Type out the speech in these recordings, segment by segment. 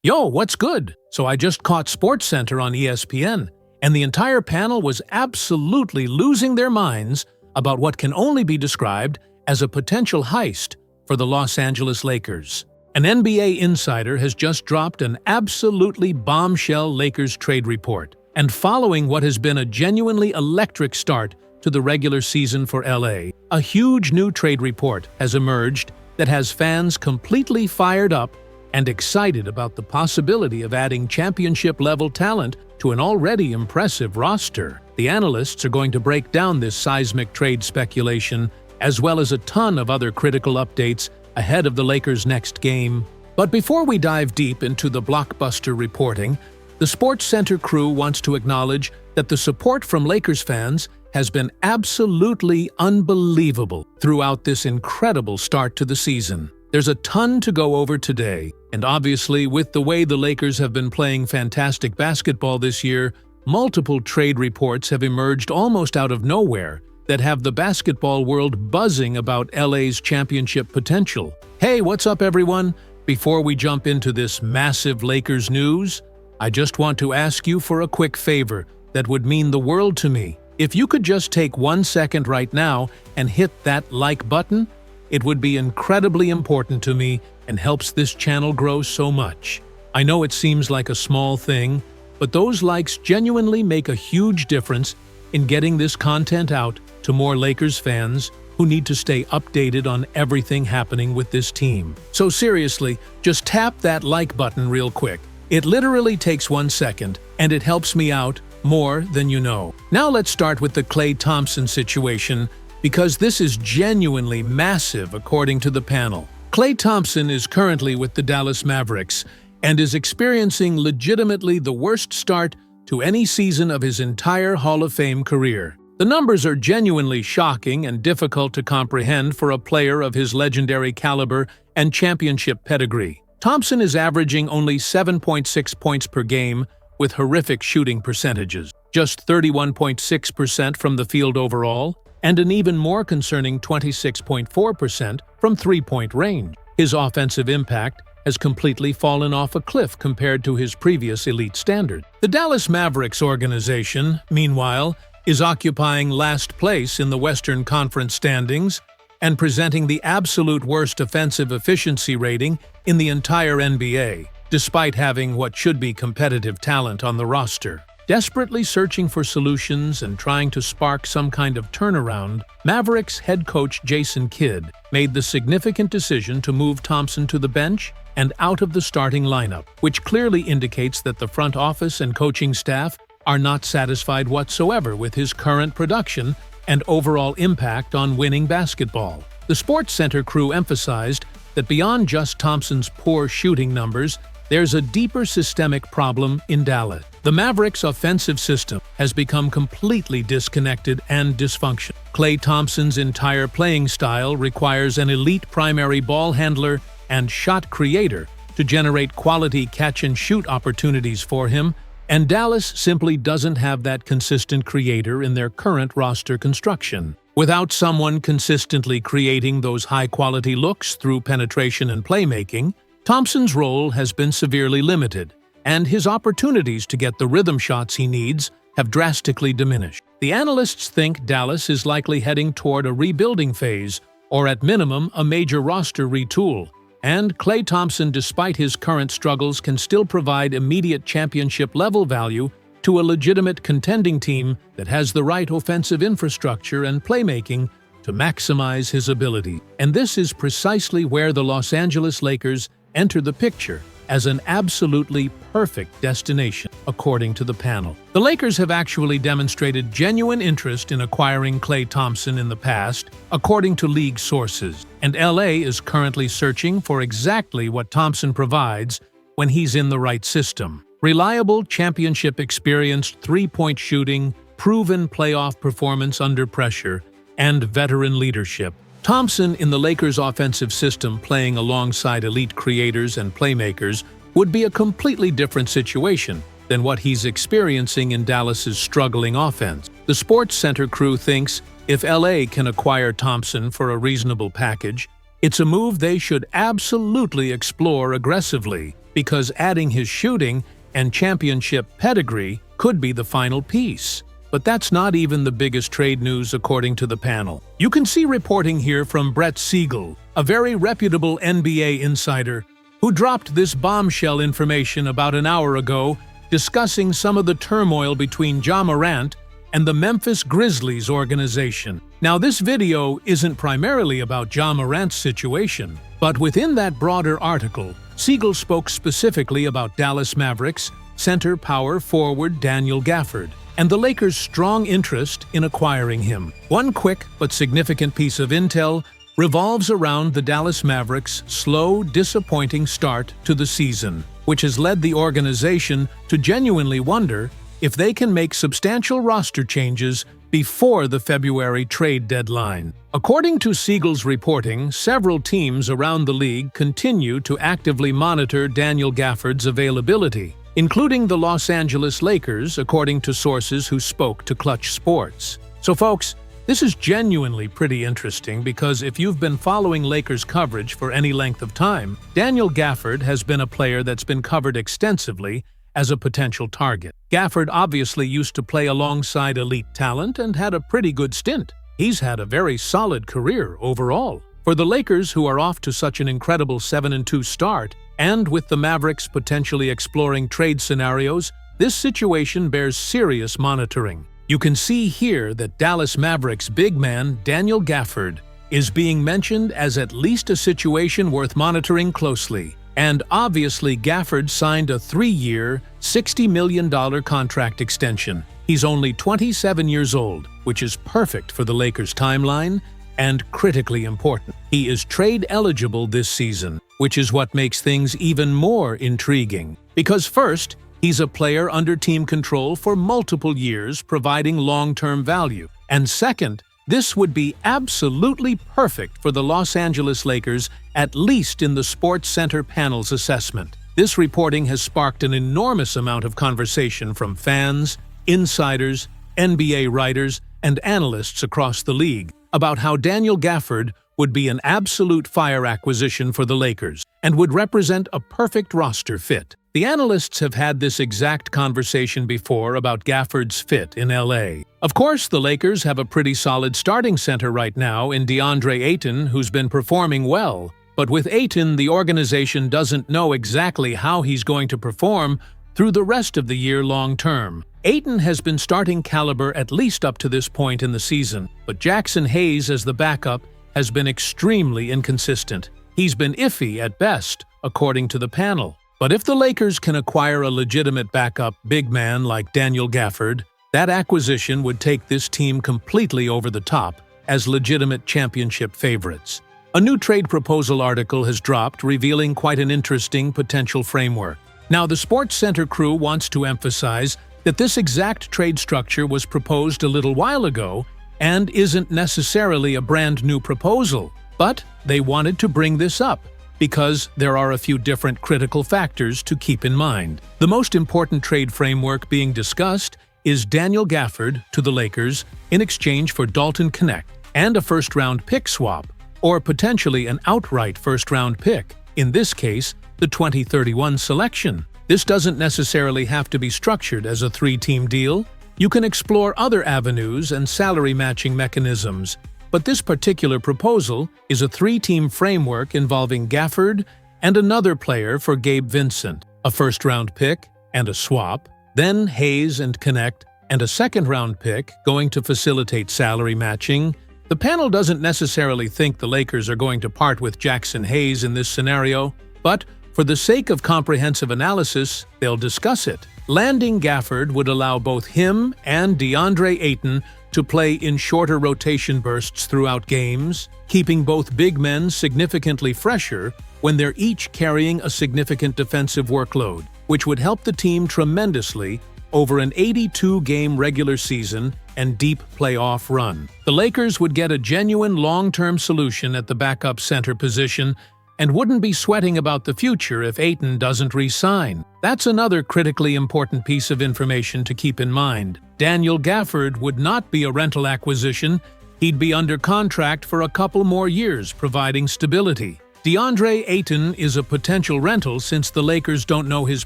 Yo, what's good? So I just caught SportsCenter on ESPN, and the entire panel was absolutely losing their minds about what can only be described as a potential heist for the Los Angeles Lakers. An NBA insider has just dropped an absolutely bombshell Lakers trade report, and following what has been a genuinely electric start to the regular season for LA, a huge new trade report has emerged that has fans completely fired up and excited about the possibility of adding championship-level talent to an already impressive roster. The analysts are going to break down this seismic trade speculation, as well as a ton of other critical updates ahead of the Lakers' next game. But before we dive deep into the blockbuster reporting, the SportsCenter crew wants to acknowledge that the support from Lakers fans has been absolutely unbelievable throughout this incredible start to the season. There's a ton to go over today, and obviously, with the way the Lakers have been playing fantastic basketball this year, multiple trade reports have emerged almost out of nowhere that have the basketball world buzzing about LA's championship potential. Hey, what's up, everyone? Before we jump into this massive Lakers news, I just want to ask you for a quick favor that would mean the world to me. If you could just take 1 second right now and hit that like button, it would be incredibly important to me and helps this channel grow so much. I know it seems like a small thing, but those likes genuinely make a huge difference in getting this content out to more Lakers fans who need to stay updated on everything happening with this team. So seriously, just tap that like button real quick. It literally takes 1 second, and it helps me out more than you know. Now let's start with the Klay Thompson situation, because this is genuinely massive according to the panel. Klay Thompson is currently with the Dallas Mavericks and is experiencing legitimately the worst start to any season of his entire Hall of Fame career. The numbers are genuinely shocking and difficult to comprehend for a player of his legendary caliber and championship pedigree. Thompson is averaging only 7.6 points per game with horrific shooting percentages, just 31.6% from the field overall, and an even more concerning 26.4% from three-point range. His offensive impact has completely fallen off a cliff compared to his previous elite standard. The Dallas Mavericks organization, meanwhile, is occupying last place in the Western Conference standings and presenting the absolute worst offensive efficiency rating in the entire NBA, despite having what should be competitive talent on the roster. Desperately searching for solutions and trying to spark some kind of turnaround, Mavericks head coach Jason Kidd made the significant decision to move Thompson to the bench and out of the starting lineup, which clearly indicates that the front office and coaching staff are not satisfied whatsoever with his current production and overall impact on winning basketball. The SportsCenter crew emphasized that beyond just Thompson's poor shooting numbers, there's a deeper systemic problem in Dallas. The Mavericks' offensive system has become completely disconnected and dysfunctional. Klay Thompson's entire playing style requires an elite primary ball handler and shot creator to generate quality catch-and-shoot opportunities for him, and Dallas simply doesn't have that consistent creator in their current roster construction. Without someone consistently creating those high-quality looks through penetration and playmaking, Thompson's role has been severely limited, and his opportunities to get the rhythm shots he needs have drastically diminished. The analysts think Dallas is likely heading toward a rebuilding phase, or at minimum, a major roster retool, and Klay Thompson, despite his current struggles, can still provide immediate championship-level value to a legitimate contending team that has the right offensive infrastructure and playmaking to maximize his ability. And this is precisely where the Los Angeles Lakers enter the picture as an absolutely perfect destination, according to the panel. The Lakers have actually demonstrated genuine interest in acquiring Klay Thompson in the past, according to league sources, and LA is currently searching for exactly what Thompson provides when he's in the right system. Reliable, championship-experienced three-point shooting, proven playoff performance under pressure, and veteran leadership. Thompson in the Lakers' offensive system playing alongside elite creators and playmakers would be a completely different situation than what he's experiencing in Dallas's struggling offense. The SportsCenter crew thinks if LA can acquire Thompson for a reasonable package, it's a move they should absolutely explore aggressively, because adding his shooting and championship pedigree could be the final piece. But that's not even the biggest trade news according to the panel. You can see reporting here from Brett Siegel, a very reputable NBA insider, who dropped this bombshell information about an hour ago discussing some of the turmoil between Ja Morant and the Memphis Grizzlies organization. Now, this video isn't primarily about Ja Morant's situation, but within that broader article, Siegel spoke specifically about Dallas Mavericks center power forward Daniel Gafford and the Lakers' strong interest in acquiring him. One quick but significant piece of intel revolves around the Dallas Mavericks' slow, disappointing start to the season, which has led the organization to genuinely wonder if they can make substantial roster changes before the February trade deadline. According to Siegel's reporting, several teams around the league continue to actively monitor Daniel Gafford's availability, including the Los Angeles Lakers, according to sources who spoke to Clutch Sports. So folks, this is genuinely pretty interesting because if you've been following Lakers coverage for any length of time, Daniel Gafford has been a player that's been covered extensively as a potential target. Gafford obviously used to play alongside elite talent and had a pretty good stint. He's had a very solid career overall. For the Lakers, who are off to such an incredible 7-2 start, and with the Mavericks potentially exploring trade scenarios, this situation bears serious monitoring. You can see here that Dallas Mavericks big man Daniel Gafford is being mentioned as at least a situation worth monitoring closely. And obviously Gafford signed a 3-year, $60 million contract extension. He's only 27 years old, which is perfect for the Lakers' timeline and critically important. He is trade eligible this season, which is what makes things even more intriguing. Because first, he's a player under team control for multiple years, providing long-term value. And second, this would be absolutely perfect for the Los Angeles Lakers, at least in the Sports Center panel's assessment. This reporting has sparked an enormous amount of conversation from fans, insiders, NBA writers, and analysts across the league about how Daniel Gafford would be an absolute fire acquisition for the Lakers and would represent a perfect roster fit. The analysts have had this exact conversation before about Gafford's fit in LA. Of course, the Lakers have a pretty solid starting center right now in DeAndre Ayton, who's been performing well. But with Ayton, the organization doesn't know exactly how he's going to perform through the rest of the year long term. Ayton has been starting caliber at least up to this point in the season, but Jackson Hayes as the backup has been extremely inconsistent. He's been iffy at best, according to the panel. But if the Lakers can acquire a legitimate backup big man like Daniel Gafford, that acquisition would take this team completely over the top as legitimate championship favorites. A new trade proposal article has dropped, revealing quite an interesting potential framework. Now, the Sports Center crew wants to emphasize that this exact trade structure was proposed a little while ago and isn't necessarily a brand new proposal, but they wanted to bring this up because there are a few different critical factors to keep in mind. The most important trade framework being discussed is Daniel Gafford to the Lakers in exchange for Dalton Knecht and a first-round pick swap, or potentially an outright first-round pick, in this case, the 2031 selection. This doesn't necessarily have to be structured as a 3-team deal. You can explore other avenues and salary matching mechanisms, but this particular proposal is a 3-team framework involving Gafford and another player for Gabe Vincent, a first-round pick and a swap, then Hayes and Knecht, and a second-round pick going to facilitate salary matching. The panel doesn't necessarily think the Lakers are going to part with Jackson Hayes in this scenario, but for the sake of comprehensive analysis, they'll discuss it. Landing Gafford would allow both him and DeAndre Ayton to play in shorter rotation bursts throughout games, keeping both big men significantly fresher when they're each carrying a significant defensive workload, which would help the team tremendously over an 82-game regular season and deep playoff run. The Lakers would get a genuine long-term solution at the backup center position and wouldn't be sweating about the future if Ayton doesn't re-sign. That's another critically important piece of information to keep in mind. Daniel Gafford would not be a rental acquisition. He'd be under contract for a couple more years, providing stability. DeAndre Ayton is a potential rental since the Lakers don't know his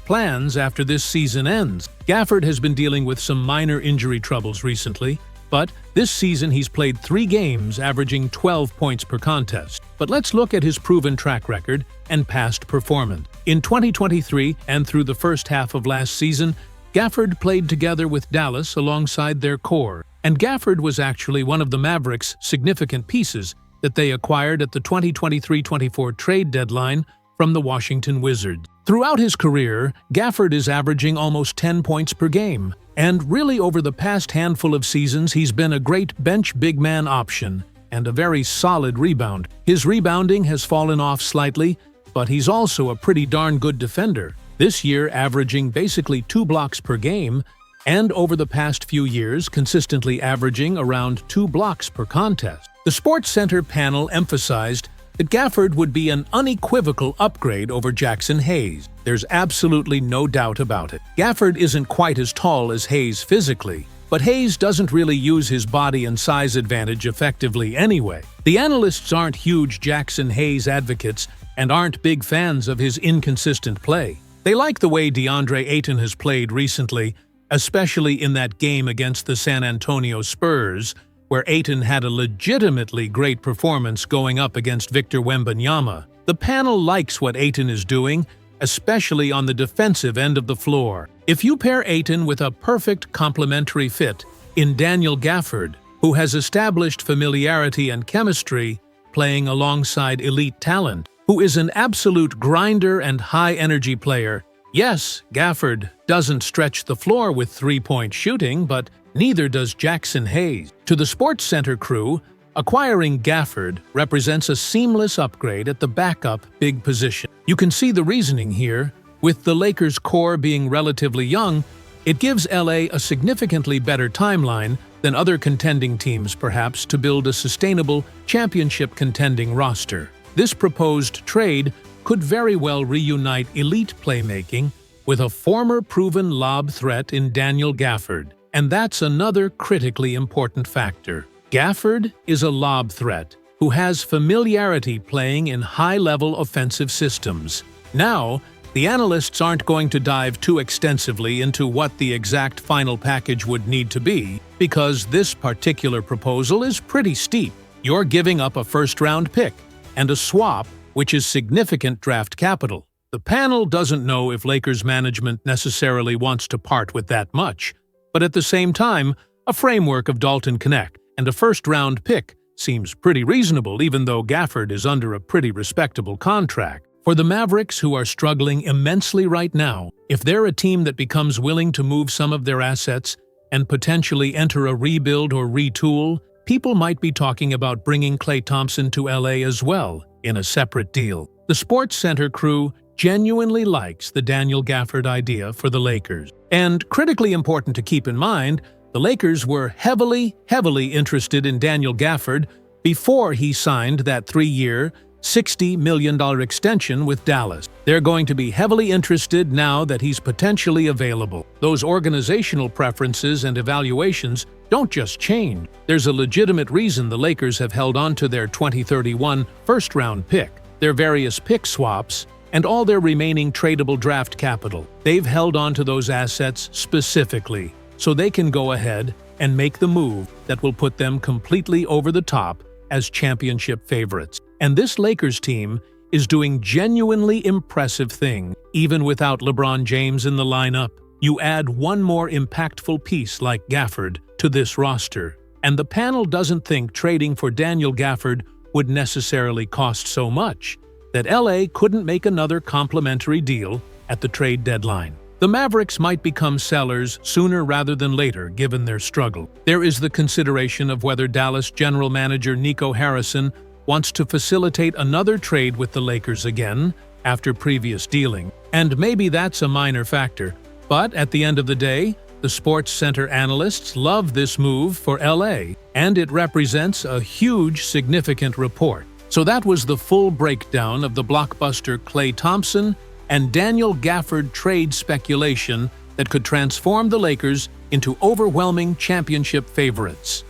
plans after this season ends. Gafford has been dealing with some minor injury troubles recently, but this season he's played 3 games, averaging 12 points per contest. But let's look at his proven track record and past performance. In 2023 and through the first half of last season, Gafford played together with Dallas alongside their core, and Gafford was actually one of the Mavericks' significant pieces that they acquired at the 2023-24 trade deadline from the Washington Wizards. Throughout his career, Gafford is averaging almost 10 points per game, and really over the past handful of seasons he's been a great bench big man option and a very solid rebound. His rebounding has fallen off slightly, but he's also a pretty darn good defender, this year averaging basically 2 blocks per game, and over the past few years consistently averaging around 2 blocks per contest. The SportsCenter panel emphasized that Gafford would be an unequivocal upgrade over Jackson Hayes. There's absolutely no doubt about it. Gafford isn't quite as tall as Hayes physically, but Hayes doesn't really use his body and size advantage effectively anyway. The analysts aren't huge Jackson Hayes advocates and aren't big fans of his inconsistent play. They like the way DeAndre Ayton has played recently, especially in that game against the San Antonio Spurs, where Ayton had a legitimately great performance going up against Victor Wembanyama. The panel likes what Ayton is doing, especially on the defensive end of the floor. If you pair Ayton with a perfect complementary fit in Daniel Gafford, who has established familiarity and chemistry playing alongside elite talent, who is an absolute grinder and high-energy player. Yes, Gafford doesn't stretch the floor with three-point shooting, but neither does Jackson Hayes. To the SportsCenter crew, acquiring Gafford represents a seamless upgrade at the backup big position. You can see the reasoning here. With the Lakers' core being relatively young, it gives LA a significantly better timeline than other contending teams perhaps to build a sustainable championship-contending roster. This proposed trade could very well reunite elite playmaking with a former proven lob threat in Daniel Gafford. And that's another critically important factor. Gafford is a lob threat who has familiarity playing in high-level offensive systems. Now, the analysts aren't going to dive too extensively into what the exact final package would need to be, because this particular proposal is pretty steep. You're giving up a first-round pick and a swap, which is significant draft capital. The panel doesn't know if Lakers management necessarily wants to part with that much, but at the same time, a framework of Dalton Connect and a first-round pick seems pretty reasonable, even though Gafford is under a pretty respectable contract. For the Mavericks, who are struggling immensely right now, if they're a team that becomes willing to move some of their assets and potentially enter a rebuild or retool, people might be talking about bringing Klay Thompson to LA as well, in a separate deal. The SportsCenter crew genuinely likes the Daniel Gafford idea for the Lakers. And critically important to keep in mind, the Lakers were heavily interested in Daniel Gafford before he signed that 3-year, $60 million extension with Dallas. They're going to be heavily interested now that he's potentially available. Those organizational preferences and evaluations don't just change. There's a legitimate reason the Lakers have held on to their 2031 first-round pick, their various pick swaps, and all their remaining tradable draft capital. They've held on to those assets specifically, so they can go ahead and make the move that will put them completely over the top as championship favorites. And this Lakers team is doing genuinely impressive things, even without LeBron James in the lineup. You add one more impactful piece like Gafford to this roster, and the panel doesn't think trading for Daniel Gafford would necessarily cost so much that LA couldn't make another complimentary deal at the trade deadline. The Mavericks might become sellers sooner rather than later given their struggle. There is the consideration of whether Dallas general manager Nico Harrison wants to facilitate another trade with the Lakers again after previous dealing. And maybe that's a minor factor, but at the end of the day, the SportsCenter analysts love this move for LA, and it represents a huge, significant report. So that was the full breakdown of the blockbuster Klay Thompson and Daniel Gafford trade speculation that could transform the Lakers into overwhelming championship favorites.